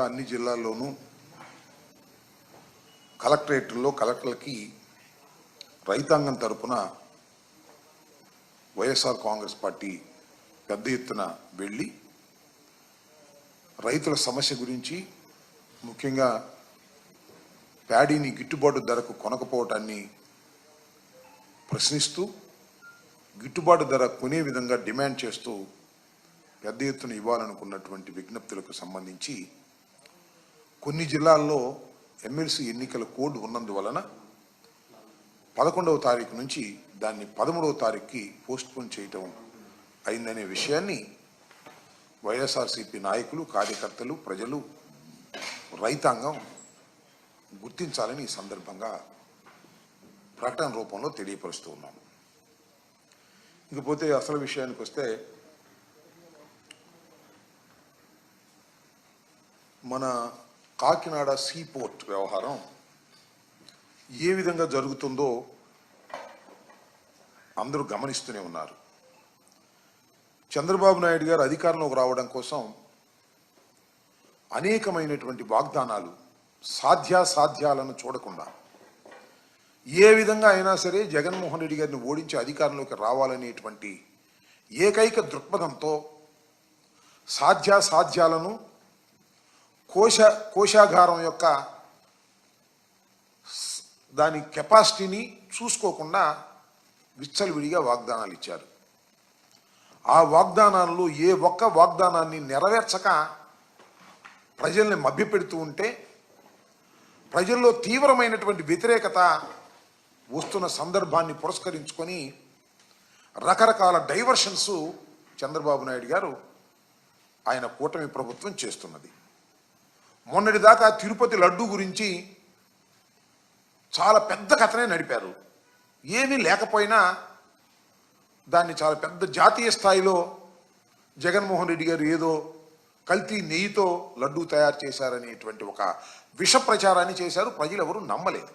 అన్ని జిల్లాల్లోనూ కలెక్టరేట్లో కలెక్టర్లకి రైతాంగం తరపున వైఎస్ఆర్ కాంగ్రెస్ పార్టీ పెద్ద ఎత్తున వెళ్ళి రైతుల సమస్య గురించి, ముఖ్యంగా ప్యాడీని గిట్టుబాటు ధరకు కొనకపోవటాన్ని ప్రశ్నిస్తూ గిట్టుబాటు ధర కొనే విధంగా డిమాండ్ చేస్తూ పెద్ద ఎత్తున ఇవ్వాలనుకున్నటువంటి విజ్ఞప్తులకు సంబంధించి కొన్ని జిల్లాల్లో ఎమ్మెల్సీ ఎన్నికల కోడ్ ఉన్నందువలన 11వ తారీఖు నుంచి దాన్ని 13వ తారీఖుకి పోస్ట్పోన్ చేయటం అయిందనే విషయాన్ని వైఎస్ఆర్సీపీ నాయకులు, కార్యకర్తలు, ప్రజలు, రైతాంగం గుర్తించాలని ఈ సందర్భంగా ప్రకటన రూపంలో తెలియపరుస్తూ ఉన్నాము. ఇకపోతే అసలు విషయానికి వస్తే, మన కాకినాడ సీపోర్ట్ వ్యవహారం ఏ విధంగా జరుగుతుందో అందరూ గమనిస్తూనే ఉన్నారు. చంద్రబాబు నాయుడు గారు అధికారంలోకి రావడం కోసం అనేకమైనటువంటి వాగ్దానాలు, సాధ్యాసాధ్యాలను చూడకుండా ఏ విధంగా అయినా సరే జగన్మోహన్ రెడ్డి గారిని ఓడించి అధికారంలోకి రావాలనేటువంటి ఏకైక దృక్పథంతో సాధ్యాసాధ్యాలను, కోశాగారం యొక్క దాని కెపాసిటీని చూసుకోకుండా విచ్చలవిడిగా వాగ్దానాలు ఇచ్చారు. ఆ వాగ్దానాల్లో ఏ ఒక్క వాగ్దానాన్ని నెరవేర్చక ప్రజల్ని మభ్యపెడుతూ ఉంటే ప్రజల్లో తీవ్రమైనటువంటి వ్యతిరేకత వస్తున్న సందర్భాన్ని పురస్కరించుకొని రకరకాల డైవర్షన్స్ చంద్రబాబు నాయుడు గారు, ఆయన కూటమి ప్రభుత్వం చేస్తున్నది. మొన్నటిదాకా తిరుపతి లడ్డు గురించి చాలా పెద్ద కథనే నడిపారు. ఏమీ లేకపోయినా దాన్ని చాలా పెద్ద జాతీయ స్థాయిలో జగన్మోహన్ రెడ్డి గారు ఏదో కల్తీ నెయ్యితో లడ్డూ తయారు చేశారనేటువంటి ఒక విష ప్రచారాన్ని చేశారు. ప్రజలు ఎవరు నమ్మలేదు.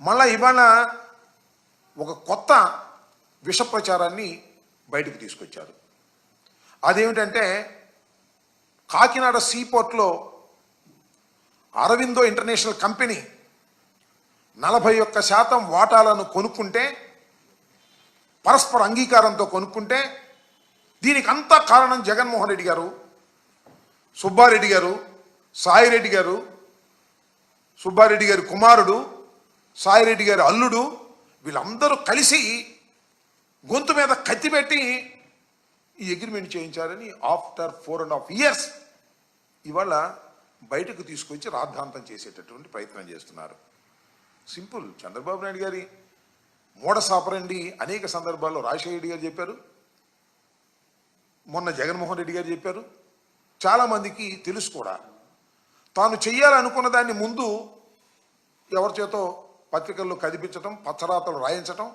మళ్ళా ఇవాళ ఒక కొత్త విష ప్రచారాన్ని బయటకు తీసుకొచ్చారు. అదేమిటంటే, కాకినాడ సీపోర్ట్లో అరవిందో ఇంటర్నేషనల్ కంపెనీ 41% వాటాలను కొనుక్కుంటే, పరస్పర అంగీకారంతో కొనుక్కుంటే, దీనికి అంతా కారణం జగన్మోహన్ రెడ్డి గారు, సుబ్బారెడ్డి గారు, సాయిరెడ్డి గారు, సుబ్బారెడ్డి గారి కుమారుడు, సాయిరెడ్డి గారి అల్లుడు, వీళ్ళందరూ కలిసి గొంతు మీద కత్తి పెట్టి ఈ అగ్రిమెంట్ చేయించారని ఆఫ్టర్ 4.5 years ఇవాళ బయటకు తీసుకొచ్చి రాద్ధాంతం చేసేటటువంటి ప్రయత్నం చేస్తున్నారు. సింపుల్. చంద్రబాబు నాయుడు గారి మూఢసాపరండి అనేక సందర్భాల్లో రాజశేఖర రెడ్డి గారు చెప్పారు, మొన్న జగన్మోహన్ రెడ్డి గారు చెప్పారు. చాలామందికి తెలుసు కూడా. తాను చెయ్యాలనుకున్న దాన్ని ముందు ఎవరి చేతో పత్రికల్లో కదిపించటం, పచ్చరాతలు రాయించటం,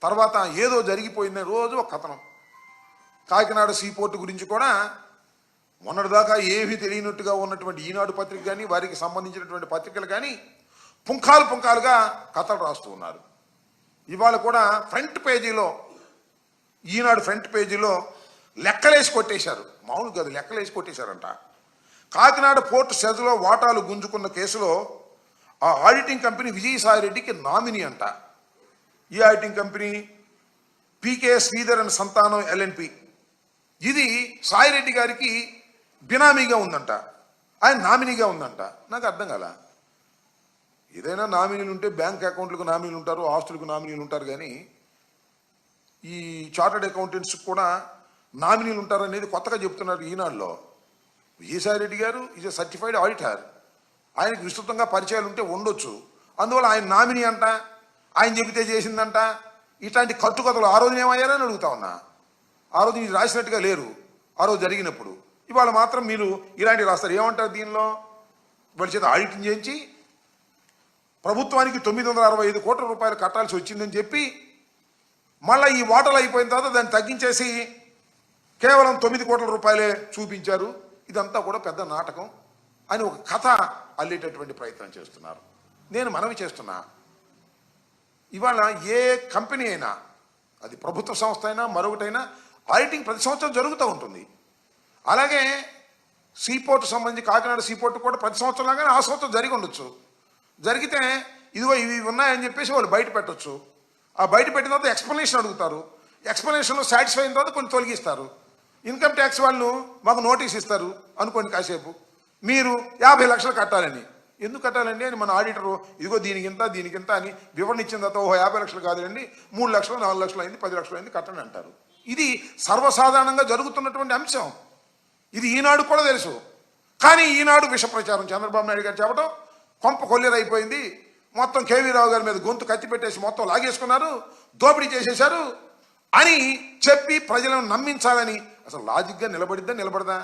తర్వాత ఏదో జరిగిపోయిందని రోజు ఒక కథనం. కాకినాడ సీపోర్టు గురించి కూడా మొన్నటిదాకా ఏమీ తెలియనట్టుగా ఉన్నటువంటి ఈనాడు పత్రిక కానీ, వారికి సంబంధించినటువంటి పత్రికలు కానీ పుంఖాలుగా కథలు రాస్తూ ఉన్నారు. ఇవాళ కూడా ఫ్రంట్ పేజీలో, ఈనాడు ఫ్రంట్ పేజీలో లెక్కలేసి కొట్టేశారు. మామూలు కాదు, లెక్కలేసి కొట్టేశారంట. కాకినాడ పోర్టు సెజ్లో వాటాలు గుంజుకున్న కేసులో ఆ ఆడిటింగ్ కంపెనీ విజయసాయిరెడ్డికి నామినీ అంట. ఈ auditing company PK Sridhar and సంతానం ఎల్ఎన్పి. ఇది సాయిరెడ్డి గారికి బినామీగా ఉందంట, ఆయన నామినీగా ఉందంట. నాకు అర్థం కాల. ఏదైనా నామినీలు ఉంటే బ్యాంక్ అకౌంట్లకు నామినీలు ఉంటారు, ఆస్తులకు నామినీలు ఉంటారు, కానీ ఈ చార్టర్డ్ అకౌంటెంట్స్ కూడా నామినీలు ఉంటారు అనేది కొత్తగా చెప్తున్నారు ఈనాడులో. విజయసాయిరెడ్డి గారు ఈజ్ ఎ సర్టిఫైడ్ ఆడిటర్. ఆయనకు విస్తృతంగా పరిచయాలు ఉంటే ఉండొచ్చు. అందువల్ల ఆయన నామినీ అంట, ఆయన చెబితే చేసిందంట. ఇట్లాంటి కట్టుకథలు ఆ రోజున ఏమయ్యారని అడుగుతా ఉన్నా. ఆ రోజు మీరు రాసినట్టుగా లేరు. ఆ రోజు జరిగినప్పుడు ఇవాళ మాత్రం మీరు ఇలాంటివి రాస్తారు. ఏమంటారు దీనిలో? వాళ్ళ చేత ఆడిటింగ్ చేయించి ప్రభుత్వానికి 965 కోట్ల రూపాయలు కట్టాల్సి వచ్చిందని చెప్పి, మళ్ళీ ఈ వాటాలు అయిపోయిన తర్వాత దాన్ని తగ్గించేసి కేవలం 9 కోట్ల రూపాయలే చూపించారు. ఇదంతా కూడా పెద్ద నాటకం అని ఒక కథ అల్లేటటువంటి ప్రయత్నం చేస్తున్నారు. నేను మనవి చేస్తున్నా, ఇవాళ ఏ కంపెనీ అయినా, అది ప్రభుత్వ సంస్థ అయినా మరొకటైనా, ఆడిటింగ్ ప్రతి సంవత్సరం జరుగుతూ ఉంటుంది. అలాగే సీపోర్ట్ సంబంధించి కాకినాడ సీపోర్ట్ కూడా ప్రతి సంవత్సరం లాగానే ఆ సంవత్సరం జరిగి ఉండొచ్చు. జరిగితే ఇదిగో ఇవి ఉన్నాయని చెప్పేసి వాళ్ళు బయట పెట్టొచ్చు. ఆ బయట పెట్టిన తర్వాత ఎక్స్ప్లెనేషన్ అడుగుతారు. ఎక్స్ప్లెనేషన్లో సాటిస్ఫై అయిన తర్వాత కొన్ని తొలగిస్తారు. ఇన్కమ్ ట్యాక్స్ వాళ్ళు మాకు నోటీస్ ఇస్తారు అనుకోండి, కాసేపు మీరు 50 లక్షలు కట్టాలని. ఎందుకు కట్టాలండి అని మన ఆడిటరు ఇదిగో దీనికింత అని వివరణ ఇచ్చిన తర్వాత 50 లక్షలు కాదండి 3 లక్షలు 4 లక్షలు అయింది 10 లక్షలు అయింది కట్టండి అంటారు. ఇది సర్వసాధారణంగా జరుగుతున్నటువంటి అంశం. ఇది ఈనాడు కూడా తెలుసు. కానీ ఈనాడు విష ప్రచారం చంద్రబాబు నాయుడు గారు చెప్పడం కొంప కొల్లేరైపోయింది, మొత్తం కేవీ రావు గారి మీద గొంతు కత్తి పెట్టేసి మొత్తం లాగేసుకున్నారు, దోపిడీ చేసేశారు అని చెప్పి ప్రజలను నమ్మించాలని. అసలు లాజిక్గా నిలబడదా?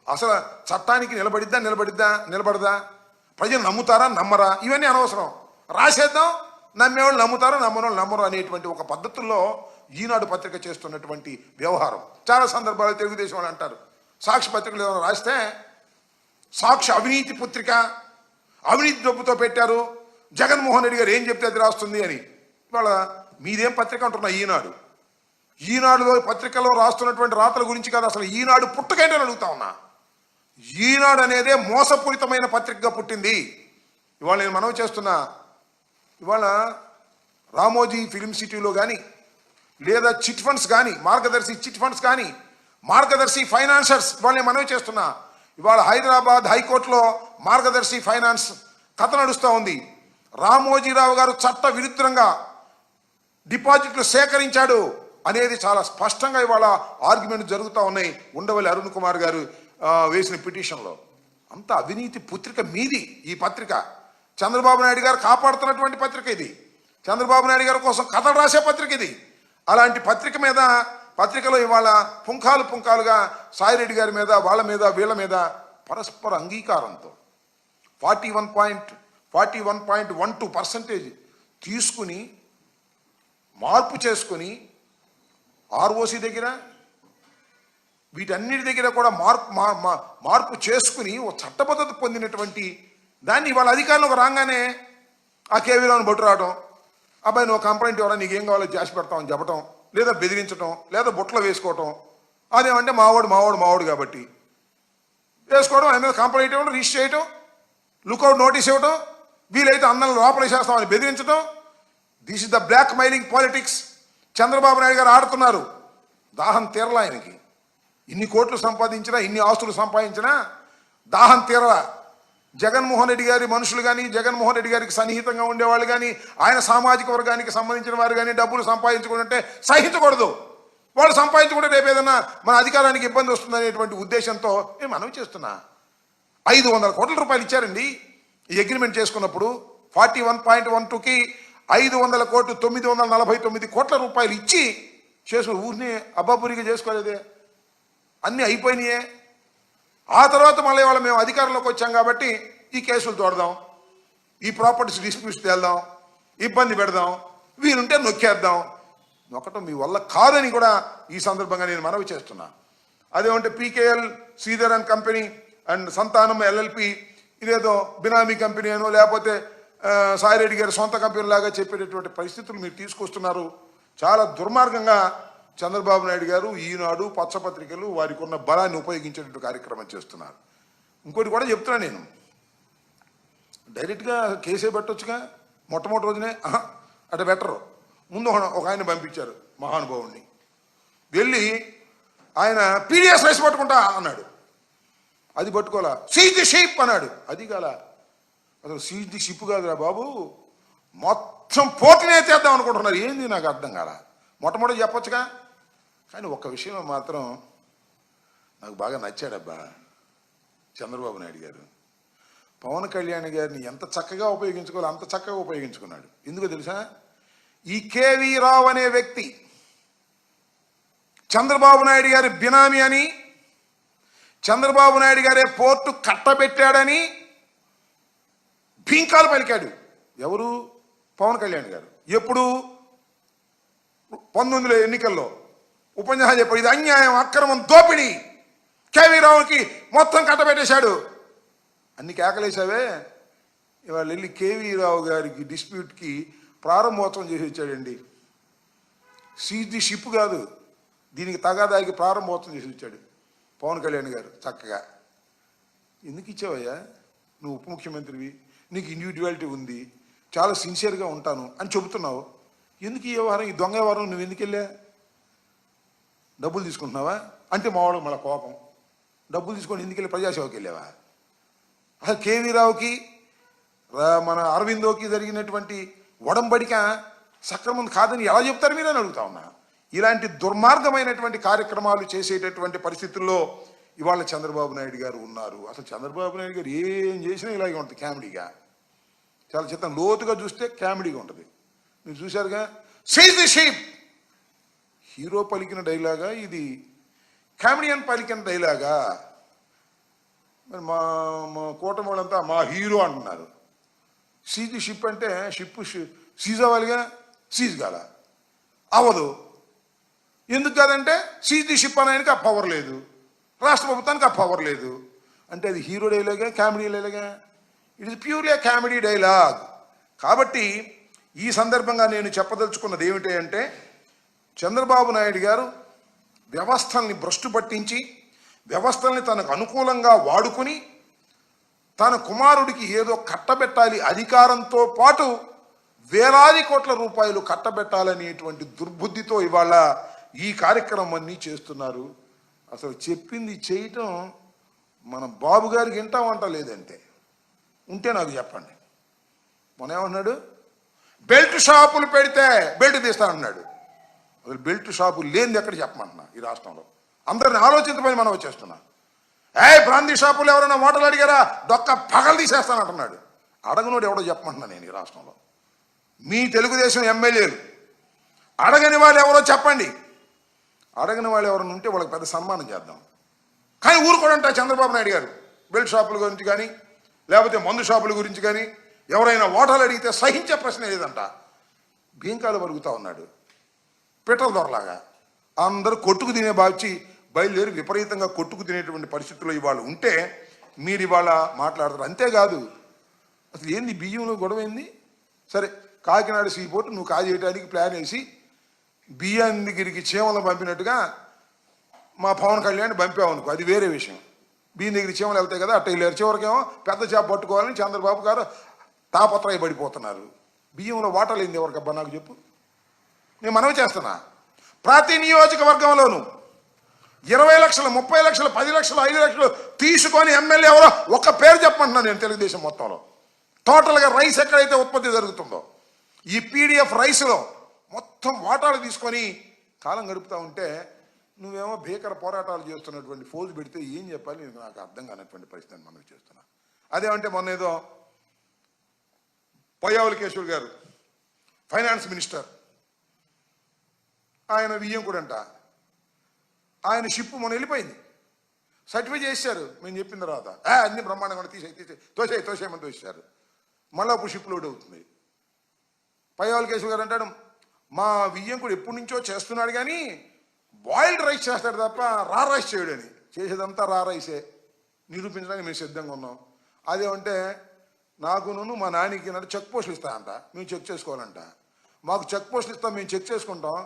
అసలు చట్టానికి నిలబడదా? ప్రజలు నమ్ముతారా నమ్మరా ఇవన్నీ అనవసరం. రాసేద్దాం, నమ్మేవాళ్ళు నమ్ముతారు, నమ్మనోళ్ళు నమ్మరు అనేటువంటి ఒక పద్ధతుల్లో ఈనాడు పత్రిక చేస్తున్నటువంటి వ్యవహారం. చాలా సందర్భాలు తెలుగుదేశం వాళ్ళు అంటారు సాక్షి పత్రికలు ఏమైనా రాస్తే సాక్షి అవినీతి పత్రిక, అవినీతి డబ్బుతో పెట్టారు, జగన్మోహన్ రెడ్డి గారు ఏం చెప్తే అది రాస్తుంది అని. ఇవాళ మీదేం పత్రిక అంటున్నా ఈనాడులో పత్రికలో రాస్తున్నటువంటి రాతల గురించి కాదు, అసలు ఈనాడు పుట్టకంటే అడుగుతా ఉన్నా. ఈనాడు అనేదే మోసపూరితమైన పత్రికగా పుట్టింది. ఇవాళ నేను మనవి చేస్తున్నా, ఇవాళ రామోజీ ఫిలిం సిటీలో కానీ లేదా చిట్ ఫండ్స్ కానీ మార్గదర్శి చిట్ ఫండ్స్ కానీ మార్గదర్శి ఫైనాన్సర్స్ ఇవాళ నేను మనవి చేస్తున్నా. ఇవాళ హైదరాబాద్ హైకోర్టులో మార్గదర్శి ఫైనాన్స్ కథ నడుస్తూ ఉంది. రామోజీరావు గారు చట్ట విరుద్ధంగా డిపాజిట్లు సేకరించాడు అనేది చాలా స్పష్టంగా ఇవాళ ఆర్గ్యుమెంట్ జరుగుతూ ఉన్నాయి. ఉండవల్లి అరుణ్ కుమార్ గారు వేసిన పిటిషన్లో. అంత అవినీతి పత్రిక మీది ఈ పత్రిక. చంద్రబాబు నాయుడు గారు కాపాడుతున్నటువంటి పత్రిక ఇది. చంద్రబాబు నాయుడు గారి కోసం కథలు రాసే పత్రిక ఇది. అలాంటి పత్రిక మీద పత్రికలో ఇవాళ పుంఖాలుగా సాయిరెడ్డి గారి మీద వీళ్ళ మీద పరస్పర అంగీకారంతో 41.12% తీసుకుని మార్పు చేసుకుని ఆర్ఓసి దగ్గర వీటన్నిటి దగ్గర కూడా మార్పు చేసుకుని ఒక చట్టబద్ధత పొందినటువంటి దాన్ని ఇవాళ అధికారంలోకి రాగానే ఆ కేవీరావుని బొట్టు రావడం, అబ్బాయి నువ్వు కంప్లైంట్ ఇవ్వడం, నీకేం కావాలో చేసి పెడతామని చెప్పడం, లేదా బెదిరించడం, లేదా బుట్టలో వేసుకోవటం. అదేమంటే మావాడు కాబట్టి వేసుకోవడం, ఆయన మీద కంప్లైంట్ ఇవ్వడం, రిజిస్టర్ చేయటం, లుకౌట్ నోటీస్ ఇవ్వడం, వీలైతే అన్నలు లోపల చేస్తామని బెదిరించడం. This is the blackmailing politics Chandrababu Naidu గారు ఆడుతున్నారు. దాహం తీరలా ఆయనకి. ఇన్ని కోట్లు సంపాదించినా, ఇన్ని ఆస్తులు సంపాదించినా దాహం తీరలా. జగన్మోహన్ రెడ్డి గారి మనుషులు కానీ, జగన్మోహన్ రెడ్డి గారికి సన్నిహితంగా ఉండేవాళ్ళు కానీ, ఆయన సామాజిక వర్గానికి సంబంధించిన వారు కానీ డబ్బులు సంపాదించుకుంటే సహించకూడదు. వాళ్ళు సంపాదించుకుంటే రేపు ఏదైనా మన అధికారానికి ఇబ్బంది వస్తుందనేటువంటి ఉద్దేశంతో నేను మనవి చేస్తున్నా. 500 కోట్ల రూపాయలు ఇచ్చారండి ఈ అగ్రిమెంట్ చేసుకున్నప్పుడు. 41.12కి 500 కోట్లు 949 కోట్ల రూపాయలు ఇచ్చి చేసుకుని ఊరిని అబ్బాపురిగా చేసుకోలేదే, అన్నీ అయిపోయినాయే. ఆ తర్వాత మళ్ళీ వాళ్ళ మేము అధికారంలోకి వచ్చాం కాబట్టి ఈ కేసులు తోడదాం, ఈ ప్రాపర్టీస్ డిస్ప్యూట్స్ తేల్దాం, ఇబ్బంది పెడదాం, వీలుంటే నొక్కేద్దాం. నొక్కటం మీ వల్ల కాదని కూడా ఈ సందర్భంగా నేను మనవి చేస్తున్నా. అదేమంటే PKL Sridhar and company and సంతానం ఎల్ఎల్పి ఇదేదో బినామీ కంపెనీ అనో లేకపోతే సాయిరెడ్డి గారి సొంత కంపెనీ లాగా చెప్పేటటువంటి పరిస్థితులు మీరు తీసుకొస్తున్నారు. చాలా దుర్మార్గంగా చంద్రబాబు నాయుడు గారు ఈనాడు పచ్చపత్రికలు వారికి ఉన్న బలాన్ని ఉపయోగించేటువంటి కార్యక్రమం చేస్తున్నారు. ఇంకోటి కూడా చెప్తున్నా, నేను డైరెక్ట్గా కేసే పెట్టొచ్చుగా మొట్టమొదటి రోజునే. అటు బెటరు. ముందు ఒక ఆయన పంపించారు మహానుభావుడిని, వెళ్ళి ఆయన పీడిఎస్ రైస్ పట్టుకుంటా అన్నాడు. అది పట్టుకోలా. సీజ్ ది షిప్ అన్నాడు. అది కాల. అసలు సీజ్ ది షిప్ కాదురా బాబు, మొత్తం పోటీనే చేద్దాం అనుకుంటున్నారు. ఏంది నాకు అర్థం కాల. మొట్టమొదటి చెప్పొచ్చుగా. కానీ ఒక్క విషయం మాత్రం నాకు బాగా నచ్చాడబ్బా, చంద్రబాబు నాయుడు గారు పవన్ కళ్యాణ్ గారిని ఎంత చక్కగా ఉపయోగించుకోవాలో అంత చక్కగా ఉపయోగించుకున్నాడు. ఎందుకో తెలుసా? ఈ కేవీ రావు అనే వ్యక్తి చంద్రబాబు నాయుడు గారి బినామీ అని, చంద్రబాబు నాయుడు గారే పోర్టు కట్టబెట్టాడని భీంకాలు పలికాడు. ఎవరు? పవన్ కళ్యాణ్ గారు. ఎప్పుడు? 19 ఎన్నికల్లో ఉపన్యాసం చెప్పాడు. ఇది అన్యాయం, అక్రమం, దోపిడీ, కేవీ రావుకి మొత్తం కట్టబెట్టేశాడు. అన్ని కేకలేసావే. ఇవాళ వెళ్ళి కేవీ రావు గారికి డిస్ప్యూట్కి ప్రారంభోత్సవం చేసి వచ్చాడండి. సీజ్ ది షిప్ కాదు, దీనికి తగాదాకి ప్రారంభోత్సవం చేసి వచ్చాడు పవన్ కళ్యాణ్ గారు చక్కగా. ఎందుకు ఇచ్చావయ్యా? నువ్వు ఉప ముఖ్యమంత్రివి, నీకు ఇండివిజువాలిటీ ఉంది, చాలా సిన్సియర్గా ఉంటాను అని చెబుతున్నావు. ఎందుకు ఈ వ్యవహారం, ఈ దొంగ వ్యవహారం నువ్వు ఎందుకు వెళ్ళా? డబ్బులు తీసుకుంటున్నావా అంటే మావాడు మళ్ళీ కోపం. డబ్బులు తీసుకొని ఎందుకు వెళ్ళి ప్రజాసేవకి వెళ్ళావా? అసలు కేవీ రావుకి మన అరవిందోకి జరిగినటువంటి ఒడంబడిక సక్రమం కాదని ఎలా చెప్తారు మీరని అడుగుతా ఉన్నా. ఇలాంటి దుర్మార్గమైనటువంటి కార్యక్రమాలు చేసేటటువంటి పరిస్థితుల్లో ఇవాళ చంద్రబాబు నాయుడు గారు ఉన్నారు. అసలు చంద్రబాబు నాయుడు గారు ఏం చేసినా ఇలాగే ఉంటుంది కామెడీగా. చాలా చిత్తం లోతుగా చూస్తే కామెడీగా ఉంటుంది. మీరు చూశారుగా, సీజ్ ది షీప్. హీరో పలికిన డైలాగా ఇది, కామెడియన్ పలికిన డైలాగా. మరి మా మా కూటమి వాళ్ళంతా మా హీరో అంటున్నారు. సీజ్ ది షిప్ అంటే షిప్ సీజ్ అవ్వాలిగా, సీజ్ కాల అవ్వదు. ఎందుకు కాదంటే సీజ్ ది షిప్ అని ఆయనకి ఆ పవర్ లేదు, రాష్ట్ర ప్రభుత్వానికి ఆ పవర్ లేదు. అంటే అది హీరో డైలాగా, కామెడీ డైలాగా? It is purely comedy dialogue. కాబట్టి ఈ సందర్భంగా నేను చెప్పదలుచుకున్నది ఏమిటి అంటే, చంద్రబాబు నాయుడు గారు వ్యవస్థల్ని భ్రష్టు పట్టించి వ్యవస్థల్ని తనకు అనుకూలంగా వాడుకుని తన కుమారుడికి ఏదో కట్టబెట్టాలి, అధికారంతో పాటు వేలాది కోట్ల రూపాయలు కట్టబెట్టాలనేటువంటి దుర్బుద్ధితో ఇవాళ ఈ కార్యక్రమం అన్నీ చేస్తున్నారు. అసలు చెప్పింది చేయటం మన బాబు గారికి వింటామంట లేదంటే ఉంటే నాకు చెప్పండి. మొన్న ఏమన్నాడు, బెల్ట్ షాపులు పెడితే బెల్ట్ తీస్తానన్నాడు. అసలు బెల్ట్ షాపులు లేనిది ఎక్కడ చెప్పమంటున్నా ఈ రాష్ట్రంలో. అందరిని ఆలోచించమని మనం వచ్చేస్తున్నా. బ్రాందీ షాపులు ఎవరైనా ఓటలు అడిగారా, డొక్క పగలు తీసేస్తానంటున్నాడు. అడగనోడు ఎవడో చెప్పమంటున్నా నేను ఈ రాష్ట్రంలో. మీ తెలుగుదేశం ఎమ్మెల్యేలు అడగని వాళ్ళు ఎవరో చెప్పండి. అడగని వాళ్ళు ఎవరైనా ఉంటే వాళ్ళకి పెద్ద సన్మానం చేద్దాం. కానీ ఊరుకోడంట చంద్రబాబు నాయుడు గారు బెల్ట్ షాపుల గురించి కానీ లేకపోతే మందు షాపుల గురించి కానీ ఎవరైనా ఓటలు అడిగితే సహించే ప్రశ్న లేదంట. బీంకాలు పలుకుతా ఉన్నాడు పిట్టల దొరలాగా. అందరూ కొట్టుకు తినే భావించి బయలుదేరి విపరీతంగా కొట్టుకు తినేటువంటి పరిస్థితుల్లో ఇవాళ ఉంటే మీరు ఇవాళ మాట్లాడతారు. అంతేకాదు, అసలు ఏంది బియ్యంలో గొడవ ఏంది? సరే, కాకినాడ సీపోర్ట్ నువ్వు కాజేయడానికి ప్లాన్ వేసి బియ్యాన్ని దగ్గరికి చీమలను పంపినట్టుగా మా పవన్ కళ్యాణ్ పంపావు అనుకో, అది వేరే విషయం. బియ్యం దగ్గర చీమలు వెళ్తాయి కదా, అట్ట వెళ్ళారు. చివరికేమో పెద్ద చేప పట్టుకోవాలని చంద్రబాబు గారు తాపత్రయపడిపోతున్నారు. బియ్యంలో వాటాలు ఏంది ఎవరికబ్బా నాకు చెప్పు. నేను మనవి చేస్తున్నా, ప్రతి నియోజకవర్గంలోనూ 20 లక్షలు, 30 లక్షలు, 10 లక్షలు, 5 లక్షలు తీసుకొని ఎమ్మెల్యే ఎవరో ఒక్క పేరు చెప్పమంటున్నాను నేను. తెలుగుదేశం మొత్తంలో టోటల్గా రైస్ ఎక్కడైతే ఉత్పత్తి జరుగుతుందో ఈ పీడిఎఫ్ రైస్లో మొత్తం వాటాలు తీసుకొని కాలం గడుపుతూ ఉంటే నువ్వేమో భీకర పోరాటాలు చేస్తున్నటువంటి ఫోజు పెడితే ఏం చెప్పాలి నాకు అర్థం కానటువంటి పరిస్థితిని మనం చేస్తున్నా. అదేమంటే మొన్న ఏదో పొయ్యావుల కేశవులు గారు ఫైనాన్స్ మినిస్టర్, ఆయన వియ్యం కూడా అంట, ఆయన షిప్ మొన్న వెళ్ళిపోయింది, సర్టిఫై చేశారు. మేము చెప్పిన తర్వాత అన్ని బ్రహ్మాండంగా తోసేయమని తోసేశారు. మళ్ళీ అప్పుడు షిప్ లోడ్ అవుతుంది. పొయ్యావుల కేశవ్ గారు అంటాడు, మా వియ్యం కూడా ఎప్పటి నుంచో చేస్తున్నాడు కానీ బాయిల్డ్ రైస్ చేస్తాడు తప్ప రా రైస్ చేయడని. చేసేదంతా రా రైసే నిరూపించడానికి మేము సిద్ధంగా ఉన్నాం. అదేమంటే నాకును మా నానికి చెక్ పోస్టులు ఇస్తాయంట, మేము చెక్ చేసుకోవాలంట. మాకు చెక్ పోస్టులు ఇస్తాం, మేము చెక్ చేసుకుంటాం.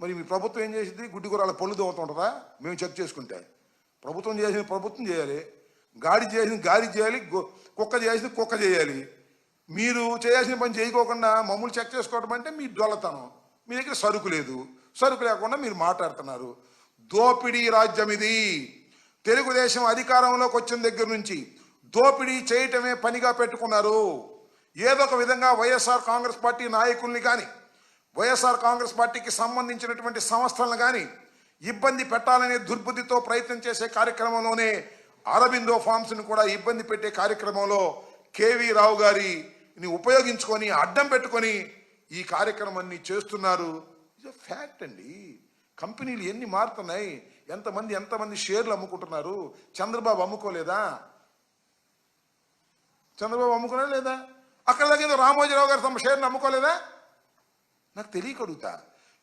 మరి మీ ప్రభుత్వం ఏం చేసింది? గుడ్డి కూరల పళ్ళు దోవుతుంటుందా మేము చెక్ చేసుకుంటే? ప్రభుత్వం చేసిన ప్రభుత్వం చేయాలి, గాడి చేసింది గాడి చేయాలి, కుక్క చేసింది కుక్క చేయాలి. మీరు చేయాల్సిన పని చేయకోకుండా మమ్మల్ని చెక్ చేసుకోవడం అంటే మీ డొల్లతనం. మీ దగ్గర సరుకు లేదు, సరుకు లేకుండా మీరు మాట్లాడుతున్నారు. దోపిడీ రాజ్యం ఇది. తెలుగుదేశం అధికారంలోకి వచ్చిన దగ్గర నుంచి దోపిడీ చేయటమే పనిగా పెట్టుకున్నారు. ఏదో ఒక విధంగా వైఎస్ఆర్ కాంగ్రెస్ పార్టీ నాయకుల్ని కానీ వైఎస్ఆర్ కాంగ్రెస్ పార్టీకి సంబంధించినటువంటి సంస్థలను కానీ ఇబ్బంది పెట్టాలనే దుర్బుద్ధితో ప్రయత్నం చేసే కార్యక్రమంలోనే అరబిందో ఫార్మ్స్ని కూడా ఇబ్బంది పెట్టే కార్యక్రమంలో కేవీ రావు గారిని ఉపయోగించుకొని అడ్డం పెట్టుకొని ఈ కార్యక్రమాన్ని చేస్తున్నారు. ఇది ఫ్యాక్ట్ అండి. కంపెనీలు ఎన్ని మారుతున్నాయి, ఎంతమంది షేర్లు అమ్ముకుంటున్నారు. చంద్రబాబు అమ్ముకోలేదా? చంద్రబాబు అమ్ముకున్నాడా లేదా? అక్కడ దగ్గర రామోజీరావు గారు తమ షేర్లు అమ్ముకోలేదా? నాకు తెలియక అడుగుతా.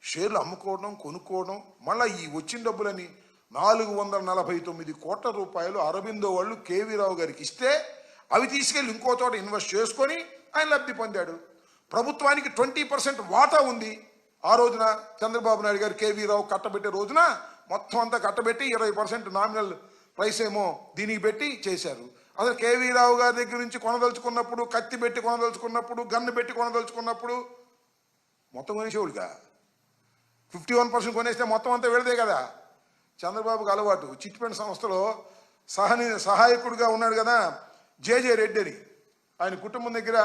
షేర్లు అమ్ముకోవడం, కొనుక్కోవడం, మళ్ళీ ఈ వచ్చిన డబ్బులని 449 కోట్ల రూపాయలు అరబిందో వాళ్ళు కేవీ రావు గారికి ఇస్తే అవి తీసుకెళ్ళి ఇంకో చోట ఇన్వెస్ట్ చేసుకొని ఆయన లబ్ధి పొందాడు. ప్రభుత్వానికి 20% వాటా ఉంది. ఆ రోజున చంద్రబాబు నాయుడు గారు కేవీ రావు కట్టబెట్టే రోజున మొత్తం అంతా కట్టబెట్టి 20% నామినల్ ప్రైస్ ఏమో దీనికి పెట్టి చేశారు. అసలు కేవీ రావు గారి దగ్గర నుంచి కొనదలుచుకున్నప్పుడు, కత్తి పెట్టి కొనదలుచుకున్నప్పుడు, గన్ను పెట్టి కొనదలుచుకున్నప్పుడు మొత్తం కొనేసేవాడుగా. 51% కొనేస్తే మొత్తం అంతా వెళదే కదా. చంద్రబాబుకు అలవాటు. చిట్ ఫండ్ సంస్థలో సహాయకుడిగా ఉన్నాడు కదా జేజే రెడ్డి అని. ఆయన కుటుంబం దగ్గర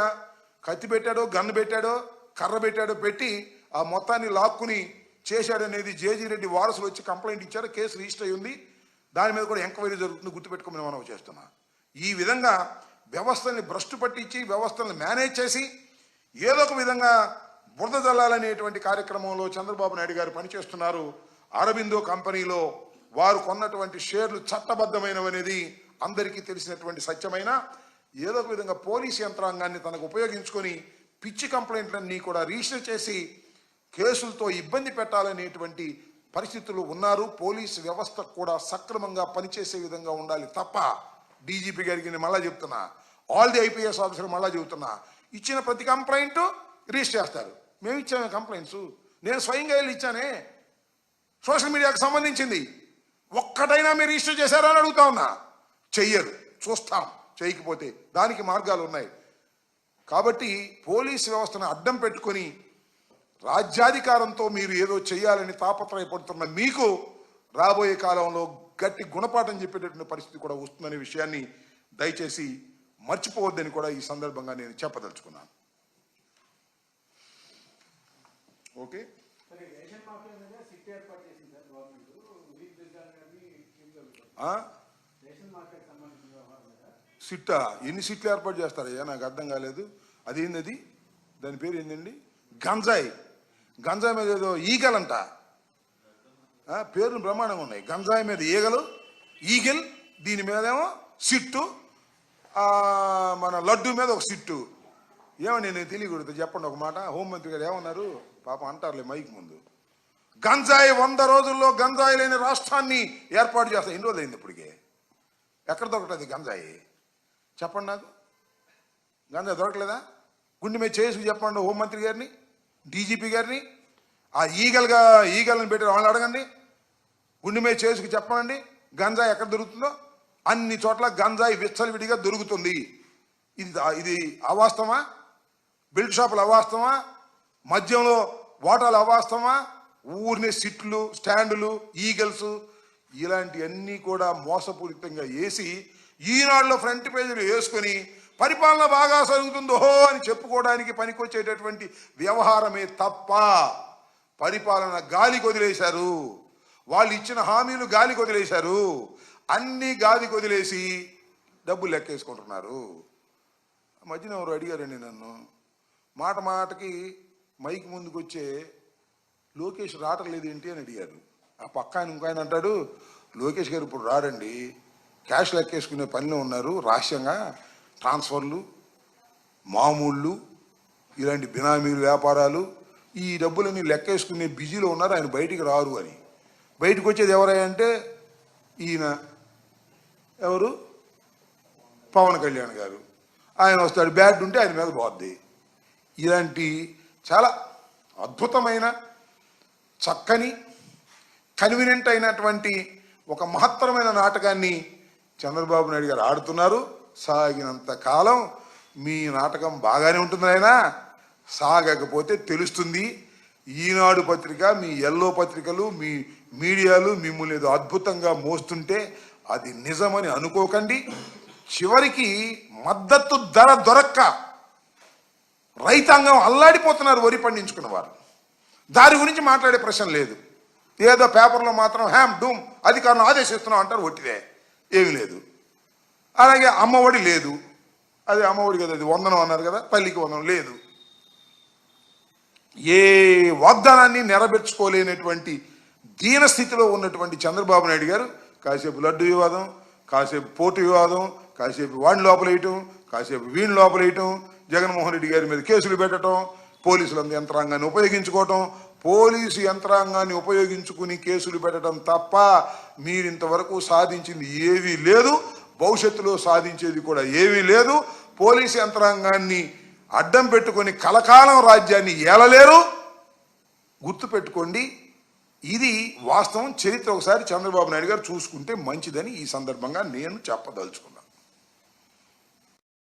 కత్తి పెట్టాడో, గన్ను పెట్టాడో, కర్ర పెట్టాడో పెట్టి ఆ మొత్తాన్ని లాక్కుని చేశాడనేది జేజీ రెడ్డి వారసులు వచ్చి కంప్లైంట్ ఇచ్చారు. కేసు రిజిస్టర్ అయి ఉంది. దాని మీద కూడా ఎంక్వైరీ జరుగుతుంది. గుర్తుపెట్టుకోమని మనం చేస్తున్నా. ఈ విధంగా వ్యవస్థల్ని భ్రష్టు పట్టించి, వ్యవస్థల్ని మేనేజ్ చేసి ఏదో ఒక విధంగా బురద జల్లాలనేటువంటి కార్యక్రమంలో చంద్రబాబు నాయుడు గారు పనిచేస్తున్నారు. అరబిందో కంపెనీలో వారు కొన్నటువంటి షేర్లు చట్టబద్ధమైనవనేది అందరికీ తెలిసినటువంటి సత్యమైన, ఏదో ఒక విధంగా పోలీస్ యంత్రాంగాన్ని తనకు ఉపయోగించుకొని పిచ్చి కంప్లైంట్లన్నీ కూడా రిజిస్టర్ చేసి కేసులతో ఇబ్బంది పెట్టాలనేటువంటి పరిస్థితులు ఉన్నారు. పోలీసు వ్యవస్థ కూడా సక్రమంగా పనిచేసే విధంగా ఉండాలి తప్ప, డీజీపీ గారికి నేను మళ్ళా చెప్తున్నా, ఆల్ ది ఐపీఎస్ ఆఫీసర్ మళ్ళా చెబుతున్నా, ఇచ్చిన ప్రతి కంప్లైంట్ రిజిస్టర్ చేస్తారు. మేము ఇచ్చామే కంప్లైంట్స్, నేను స్వయంగా వెళ్ళి ఇచ్చానే, సోషల్ మీడియాకు సంబంధించింది. ఒక్కటైనా మీరు రిజిస్టర్ చేశారా అని అడుగుతా ఉన్నా. చెయ్యరు. చూస్తాం, చేయకపోతే దానికి మార్గాలు ఉన్నాయి. కాబట్టి పోలీసు వ్యవస్థను అడ్డం పెట్టుకొని రాజ్యాధికారంతో మీరు ఏదో చేయాలని తాపత్రయపడుతున్న మీకు రాబోయే కాలంలో గట్టి గుణపాఠం చెప్పేటటువంటి పరిస్థితి కూడా వస్తుందనే విషయాన్ని దయచేసి మర్చిపోవద్దని కూడా ఈ సందర్భంగా నేను చెప్పదలుచుకున్నాను. ఓకే, సిట్టా ఎన్ని సిట్లు ఏర్పాటు చేస్తారయ్యా? నాకు అర్థం కాలేదు. అదేంది, దాని పేరు ఏంటండి? గంజాయి. గంజాయి మీద ఏదో ఈగలంట, పేర్లు బ్రహ్మాండంగా ఉన్నాయి. గంజాయి మీద ఈగల్, దీని మీదేమో సిట్టు, మన లడ్డు మీద ఒక సిట్టు. ఏమని నేను తెలియకూడదు, చెప్పండి ఒక మాట. హోంమంత్రి గారు ఏమన్నారు పాపం అంటారులే మైక్ ముందు. గంజాయి 100 రోజుల్లో గంజాయి లేని రాష్ట్రాన్ని ఏర్పాటు చేస్తాం. ఎన్ని రోజులు అయింది ఇప్పటికే? ఎక్కడ దొరకట్లేదు గంజాయి? చెప్పండి నాకు. గంజాయి దొరకలేదా? గుండె మీద చేసుకు చెప్పండి హోంమంత్రి గారిని, డీజీపీ గారిని. ఆ ఈగల్ని పెట్టి వాళ్ళని అడగండి. గుండె మీద చేసుకు చెప్పండి గంజాయి ఎక్కడ దొరుకుతుందో. అన్ని చోట్ల గంజాయి విచ్చలవిడిగా దొరుకుతుంది. ఇది అవాస్తవమా? బిల్డ్ షాపులు అవాస్తవమా? మద్యంలో వాటాలు అవాస్తవమా? ఊరినే సిట్లు, స్టాండులు, ఈగల్స్ ఇలాంటివన్నీ కూడా మోసపూరితంగా వేసి ఈనాడులో ఫ్రంట్ పేజీలు వేసుకొని పరిపాలన బాగా జరుగుతుందో అని చెప్పుకోవడానికి పనికొచ్చేటటువంటి వ్యవహారమే తప్ప పరిపాలన గాలికి వదిలేశారు. వాళ్ళు ఇచ్చిన హామీలు గాలికి వదిలేశారు. అన్ని గాలికి వదిలేసి డబ్బులు లెక్కేసుకుంటున్నారు. మధ్యన ఎవరు అడిగారండి నన్ను, మాట మాటకి మైక్ ముందుకు వచ్చే లోకేష్ రావట్లేదు ఏంటి అని అడిగారు. ఆ పక్క ఆయన ఇంకో ఆయన అంటాడు, లోకేష్ గారు ఇప్పుడు రాడండి, క్యాష్ లెక్కేసుకునే పనిలో ఉన్నారు, రహస్యంగా ట్రాన్స్ఫర్లు, మామూళ్ళు, ఇలాంటి బినామీలు, వ్యాపారాలు, ఈ డబ్బులన్నీ లెక్కేసుకునే బిజీలో ఉన్నారు, ఆయన బయటికి రారు అని. బయటకు వచ్చేది ఎవరయ్యా అంటే ఈయన ఎవరు, పవన్ కళ్యాణ్ గారు. ఆయన వస్తాడు, బ్యాడ్ ఉంటే ఆయన మీద పోద్ది. ఇలాంటి చాలా అద్భుతమైన, చక్కని, కన్వీనియంట్ అయినటువంటి ఒక మహత్తరమైన నాటకాన్ని చంద్రబాబు నాయుడు గారు ఆడుతున్నారు. సాగినంత కాలం మీ నాటకం బాగానే ఉంటుంది. అయినా సాగకపోతే తెలుస్తుంది. ఈనాడు పత్రిక, మీ ఎల్లో పత్రికలు, మీ మీడియాలు మిమ్మల్ని ఏదో అద్భుతంగా మోస్తుంటే అది నిజమని అనుకోకండి. చివరికి మద్దతు ధర దొరక్క రైతాంగం అల్లాడిపోతున్నారు. వరి పండించుకున్న వారు దాని గురించి మాట్లాడే ప్రశ్న లేదు. ఏదో పేపర్లో మాత్రం హ్యామ్ డూమ్ అధికారులను ఆదేశిస్తున్నాం అంటారు, ఒట్టిదే, ఏమీ లేదు. అలాగే అమ్మఒడి లేదు, అది అమ్మఒడి కదా, అది వందనం అన్నారు కదా, తల్లికి వందనం లేదు. ఏ వాగ్దానాన్ని నెరవేర్చుకోలేనటువంటి దీనస్థితిలో ఉన్నటువంటి చంద్రబాబు నాయుడు గారు కాసేపు లడ్డు వివాదం, కాసేపు పోటు వివాదం, కాసేపు వాడిని లోపలేయటం, కాసేపు వీడిని లోపలేయటం, జగన్మోహన్ రెడ్డి గారి మీద కేసులు పెట్టడం, పోలీసుల యంత్రాంగాన్ని ఉపయోగించుకోవటం, పోలీసు యంత్రాంగాన్ని ఉపయోగించుకుని కేసులు పెట్టడం తప్ప మీరు ఇంతవరకు సాధించింది ఏమీ లేదు. భవిష్యత్తులో సాధించేది కూడా ఏమీ లేదు. పోలీసు యంత్రాంగాన్ని అడ్డం పెట్టుకొని కలకాలం రాజ్యాన్ని ఏలలేరు. గుర్తుపెట్టుకోండి, ఇది వాస్తవం. చరిత్ర ఒకసారి చంద్రబాబు నాయుడు గారు చూసుకుంటే మంచిదని ఈ సందర్భంగా నేను చెప్పదలుచుకున్నాను.